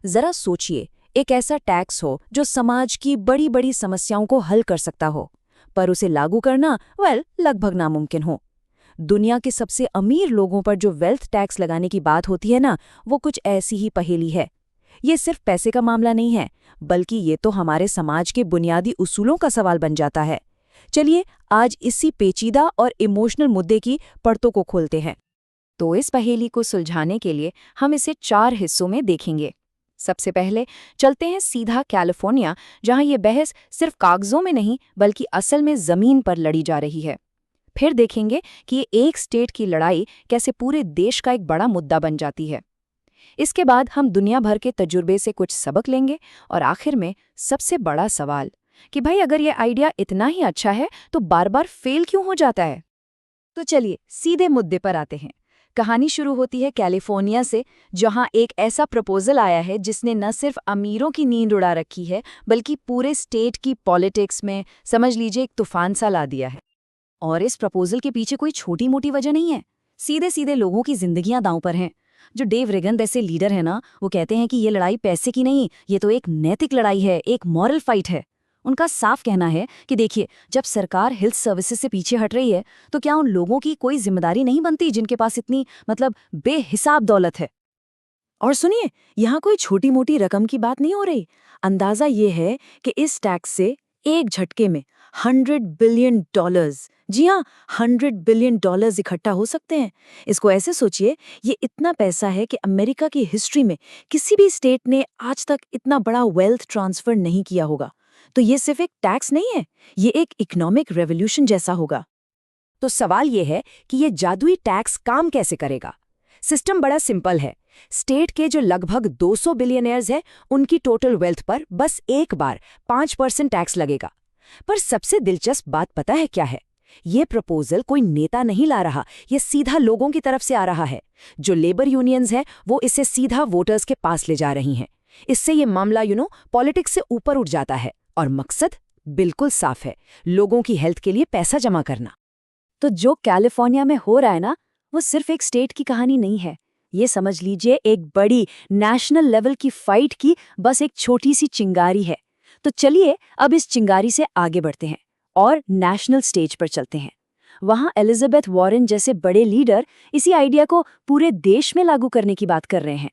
जरा सोचिए, एक ऐसा टैक्स हो जो समाज की बड़ी बड़ी समस्याओं को हल कर सकता हो, पर उसे लागू करना लगभग नामुमकिन हो। दुनिया के सबसे अमीर लोगों पर जो वेल्थ टैक्स लगाने की बात होती है ना, वो कुछ ऐसी ही पहेली है। ये सिर्फ पैसे का मामला नहीं है, बल्कि ये तो हमारे समाज के बुनियादी उसूलों का सवाल बन जाता है। चलिए आज इसी पेचीदा और इमोशनल मुद्दे की परतों को खोलते हैं। तो इस पहेली को सुलझाने के लिए हम इसे 4 हिस्सों में देखेंगे। सबसे पहले चलते हैं सीधा कैलिफोर्निया, जहां ये बहस सिर्फ कागजों में नहीं बल्कि असल में जमीन पर लड़ी जा रही है। फिर देखेंगे कि ये एक स्टेट की लड़ाई कैसे पूरे देश का एक बड़ा मुद्दा बन जाती है। इसके बाद हम दुनिया भर के तजुर्बे से कुछ सबक लेंगे और आखिर में सबसे बड़ा सवाल कि भाई अगर ये आइडिया इतना ही अच्छा है तो बार बार फेल क्यों हो जाता है। तो चलिए सीधे मुद्दे पर आते हैं। कहानी शुरू होती है कैलिफोर्निया से, जहां एक ऐसा प्रपोजल आया है जिसने न सिर्फ अमीरों की नींद उड़ा रखी है बल्कि पूरे स्टेट की पॉलिटिक्स में समझ लीजिए एक तूफान सा ला दिया है। और इस प्रपोजल के पीछे कोई छोटी मोटी वजह नहीं है, सीधे सीधे लोगों की जिंदगियां दांव पर हैं। जो डेव रेगन जैसे लीडर है ना, वो कहते हैं कि ये लड़ाई पैसे की नहीं, ये तो एक नैतिक लड़ाई है, एक मॉरल फाइट है। उनका साफ कहना है कि देखिए, जब सरकार हेल्थ सर्विसेज से पीछे हट रही है तो क्या उन लोगों की कोई जिम्मेदारी नहीं बनती जिनके पास इतनी बेहिसाब दौलत है। और सुनिए, यहाँ कोई छोटी मोटी रकम की बात नहीं हो रही। अंदाजा ये है कि इस टैक्स से एक झटके में $100 बिलियन, जी हाँ, $100 बिलियन इकट्ठा हो सकते हैं। इसको ऐसे सोचिए, ये इतना पैसा है कि अमेरिका की हिस्ट्री में किसी भी स्टेट ने आज तक इतना बड़ा वेल्थ ट्रांसफर नहीं किया होगा। तो ये सिर्फ एक टैक्स नहीं है, ये एक इकोनॉमिक रेवोल्यूशन जैसा होगा। तो सवाल ये है कि ये जादुई टैक्स काम कैसे करेगा। सिस्टम बड़ा सिंपल है। स्टेट के जो लगभग 200 बिलियनियर्स हैं, उनकी टोटल वेल्थ पर बस एक बार 5% टैक्स लगेगा। पर सबसे दिलचस्प बात पता है क्या है? ये प्रपोजल कोई नेता नहीं ला रहा, ये सीधा लोगों की तरफ से आ रहा है। जो लेबर यूनियंस हैं, वो इसे सीधा वोटर्स के पास ले जा रही हैं। इससे ये मामला पॉलिटिक्स से ऊपर उठ जाता है और मकसद बिल्कुल साफ है, लोगों की हेल्थ के लिए पैसा जमा करना। तो जो कैलिफोर्निया में हो रहा है ना, वो सिर्फ एक स्टेट की कहानी नहीं है। ये समझ लीजिए एक बड़ी नेशनल लेवल की फाइट की बस एक छोटी सी चिंगारी है। तो चलिए अब इस चिंगारी से आगे बढ़ते हैं और नेशनल स्टेज पर चलते हैं। वहां एलिजाबेथ वॉरेन जैसे बड़े लीडर इसी आइडिया को पूरे देश में लागू करने की बात कर रहे हैं।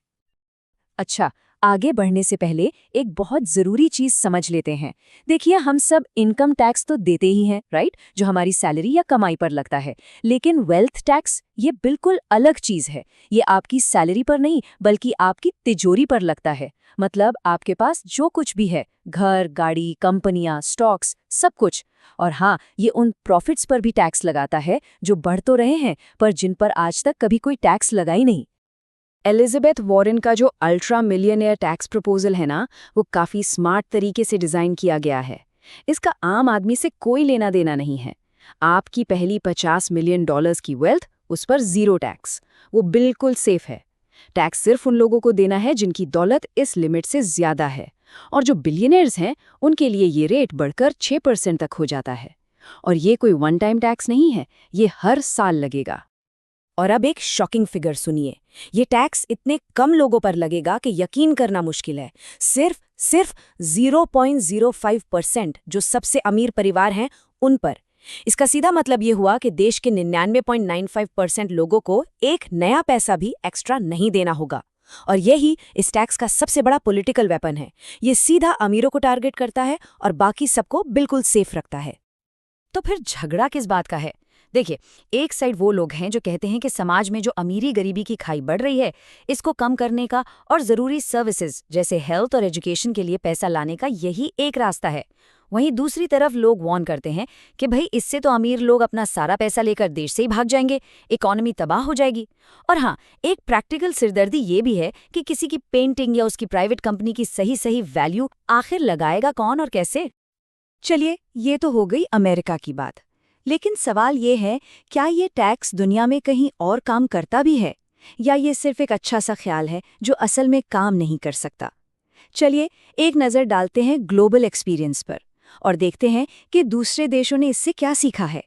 अच्छा, आगे बढ़ने से पहले एक बहुत जरूरी चीज समझ लेते हैं। देखिए, हम सब इनकम टैक्स तो देते ही हैं, राइट, जो हमारी सैलरी या कमाई पर लगता है। लेकिन वेल्थ टैक्स ये बिल्कुल अलग चीज है। ये आपकी सैलरी पर नहीं बल्कि आपकी तिजोरी पर लगता है। मतलब आपके पास जो कुछ भी है, घर, गाड़ी, कंपनियां, स्टॉक्स, सब कुछ। और हाँ, ये उन प्रॉफिट्स पर भी टैक्स लगाता है जो बढ़ तो रहे हैं पर जिन पर आज तक कभी कोई टैक्स लगा ही नहीं। एलिजाबेथ वॉरेन का जो अल्ट्रा मिलियनेयर टैक्स प्रपोजल है ना, वो काफी स्मार्ट तरीके से डिजाइन किया गया है। इसका आम आदमी से कोई लेना देना नहीं है। आपकी पहली $50 मिलियन की वेल्थ, उस पर 0 टैक्स। वो बिल्कुल सेफ है। टैक्स सिर्फ उन लोगों को देना है जिनकी दौलत इस लिमिट से ज्यादा है। और जो बिलियनर्स हैं, उनके लिए ये रेट बढ़कर 6% तक हो जाता है। और ये कोई वन टाइम टैक्स नहीं है, ये हर साल लगेगा। और अब एक शॉकिंग फिगर सुनिए। ये टैक्स इतने कम लोगों पर लगेगा कि यकीन करना मुश्किल है। सिर्फ 0.05% जो सबसे अमीर परिवार हैं उन पर। इसका सीधा मतलब ये हुआ कि देश के 99.95% लोगों को एक नया पैसा भी एक्स्ट्रा नहीं देना होगा। और यही इस टैक्स का सबसे बड़ा पॉलिटिकल वेपन है। ये सीधा अमीरों को टारगेट करता है और बाकी सबको बिल्कुल सेफ रखता है। तो फिर झगड़ा किस बात का है? देखिए, एक साइड वो लोग हैं जो कहते हैं कि समाज में जो अमीरी गरीबी की खाई बढ़ रही है, इसको कम करने का और ज़रूरी सर्विसेज जैसे हेल्थ और एजुकेशन के लिए पैसा लाने का यही एक रास्ता है। वहीं दूसरी तरफ लोग वार्न करते हैं कि भाई इससे तो अमीर लोग अपना सारा पैसा लेकर देश से ही भाग जाएंगे, इकोनॉमी तबाह हो जाएगी। और हाँ, एक प्रैक्टिकल सिरदर्दी ये भी है कि किसी की पेंटिंग या उसकी प्राइवेट कंपनी की सही वैल्यू आखिर लगाएगा कौन और कैसे। चलिए, ये तो हो गई अमेरिका की बात। लेकिन सवाल ये है, क्या ये टैक्स दुनिया में कहीं और काम करता भी है, या ये सिर्फ एक अच्छा सा ख्याल है जो असल में काम नहीं कर सकता। चलिए एक नज़र डालते हैं ग्लोबल एक्सपीरियंस पर और देखते हैं कि दूसरे देशों ने इससे क्या सीखा है।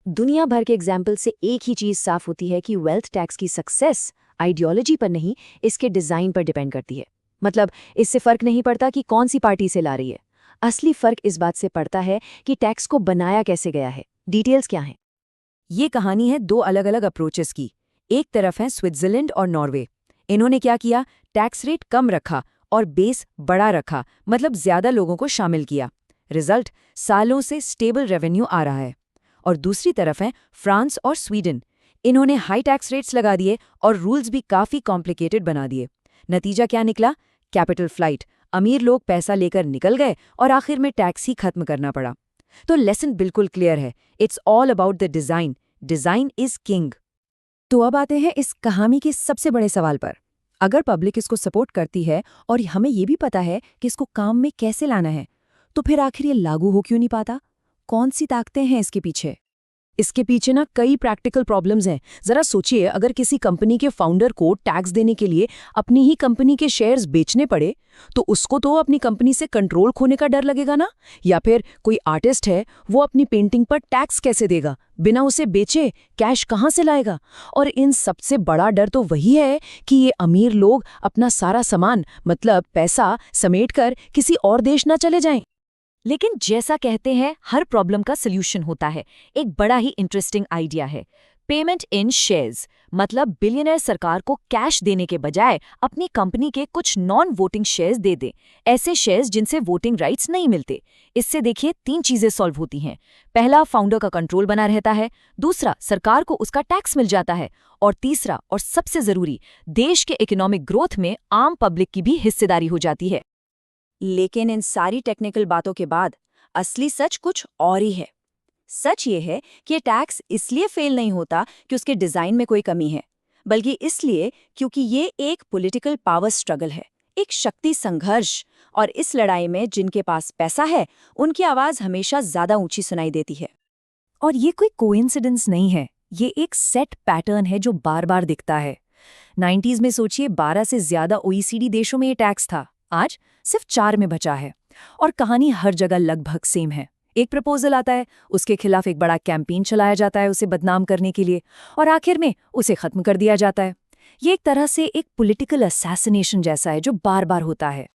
दुनिया भर के एग्जाम्पल से एक ही चीज़ साफ होती है कि वेल्थ टैक्स की सक्सेस आइडियोलॉजी पर नहीं, इसके डिज़ाइन पर डिपेंड करती है। मतलब इससे फर्क नहीं पड़ता कि कौन सी पार्टी से ला रही है। असली फर्क इस बात से पड़ता है कि टैक्स को बनाया कैसे गया है, डिटेल्स क्या हैं। ये कहानी है दो अलग अलग अप्रोचेस की। एक तरफ है स्विट्जरलैंड और नॉर्वे। इन्होंने क्या किया, टैक्स रेट कम रखा और बेस बड़ा रखा, मतलब ज्यादा लोगों को शामिल किया। रिजल्ट, सालों से स्टेबल रेवेन्यू आ रहा है। और दूसरी तरफ है फ्रांस और स्वीडन। इन्होंने हाई टैक्स रेट्स लगा दिए और रूल्स भी काफी कॉम्प्लिकेटेड बना दिए। नतीजा क्या निकला? कैपिटल फ्लाइट, अमीर लोग पैसा लेकर निकल गए और आखिर में टैक्स ही खत्म करना पड़ा। तो लेसन बिल्कुल क्लियर है, it's all about the design. Design is king. तो अब आते हैं इस कहानी के सबसे बड़े सवाल पर। अगर पब्लिक इसको सपोर्ट करती है और हमें ये भी पता है कि इसको काम में कैसे लाना है, तो फिर आखिर ये लागू हो क्यों नहीं पाता? कौन सी ताकतें हैं इसके पीछे? इसके पीछे ना कई प्रैक्टिकल प्रॉब्लम्स हैं। जरा सोचिए, अगर किसी कंपनी के फाउंडर को टैक्स देने के लिए अपनी ही कंपनी के शेयर्स बेचने पड़े, तो उसको तो अपनी कंपनी से कंट्रोल खोने का डर लगेगा ना। या फिर कोई आर्टिस्ट है, वो अपनी पेंटिंग पर टैक्स कैसे देगा? बिना उसे बेचे कैश कहाँ से लाएगा? और इन सबसे बड़ा डर तो वही है कि ये अमीर लोग अपना सारा सामान, मतलब पैसा, समेटकर किसी और देश ना चले जाएं। लेकिन जैसा कहते हैं, हर प्रॉब्लम का सल्यूशन होता है। एक बड़ा ही इंटरेस्टिंग आइडिया है, पेमेंट इन शेयर्स। मतलब बिलियनर सरकार को कैश देने के बजाय अपनी कंपनी के कुछ नॉन वोटिंग शेयर्स दे दे, ऐसे शेयर्स जिनसे वोटिंग राइट्स नहीं मिलते। इससे देखिए 3 चीजें सॉल्व होती हैं। पहला, फाउंडर का कंट्रोल बना रहता है। दूसरा, सरकार को उसका टैक्स मिल जाता है। और तीसरा और सबसे जरूरी, देश के इकोनॉमिक ग्रोथ में आम पब्लिक की भी हिस्सेदारी हो जाती है। लेकिन इन सारी टेक्निकल बातों के बाद असली सच कुछ और ही है। सच ये है कि ये टैक्स इसलिए फेल नहीं होता कि उसके डिजाइन में कोई कमी है, बल्कि इसलिए क्योंकि ये एक पॉलिटिकल पावर स्ट्रगल है, एक शक्ति संघर्ष। और इस लड़ाई में जिनके पास पैसा है, उनकी आवाज हमेशा ज्यादा ऊंची सुनाई देती है। और ये कोई कोइंसिडेंस नहीं है, ये एक सेट पैटर्न है जो बार बार दिखता है। 90s में सोचिए, 12 से ज्यादा ओईसीडी देशों में ये टैक्स था, आज सिर्फ 4 में बचा है। और कहानी हर जगह लगभग सेम है। एक प्रपोजल आता है, उसके खिलाफ एक बड़ा कैंपेन चलाया जाता है उसे बदनाम करने के लिए, और आखिर में उसे खत्म कर दिया जाता है। ये एक तरह से एक पॉलिटिकल असैसिनेशन जैसा है जो बार बार होता है।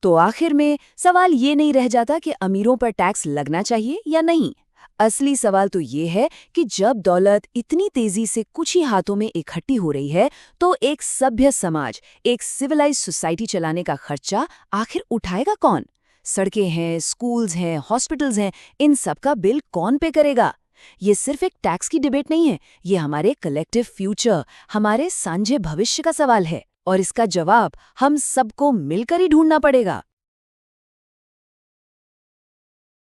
तो आखिर में सवाल ये नहीं रह जाता कि अमीरों पर टैक्स लगना चाहिए या नहीं। असली सवाल तो ये है कि जब दौलत इतनी तेजी से कुछ ही हाथों में इकट्ठी हो रही है, तो एक सभ्य समाज, एक सिविलाइज सोसाइटी चलाने का खर्चा आखिर उठाएगा कौन? सड़कें हैं, स्कूल्स हैं, हॉस्पिटल्स हैं, इन सब का बिल कौन पे करेगा? ये सिर्फ एक टैक्स की डिबेट नहीं है, ये हमारे कलेक्टिव फ्यूचर, हमारे साझे भविष्य का सवाल है। और इसका जवाब हम सबको मिलकर ही ढूंढना पड़ेगा।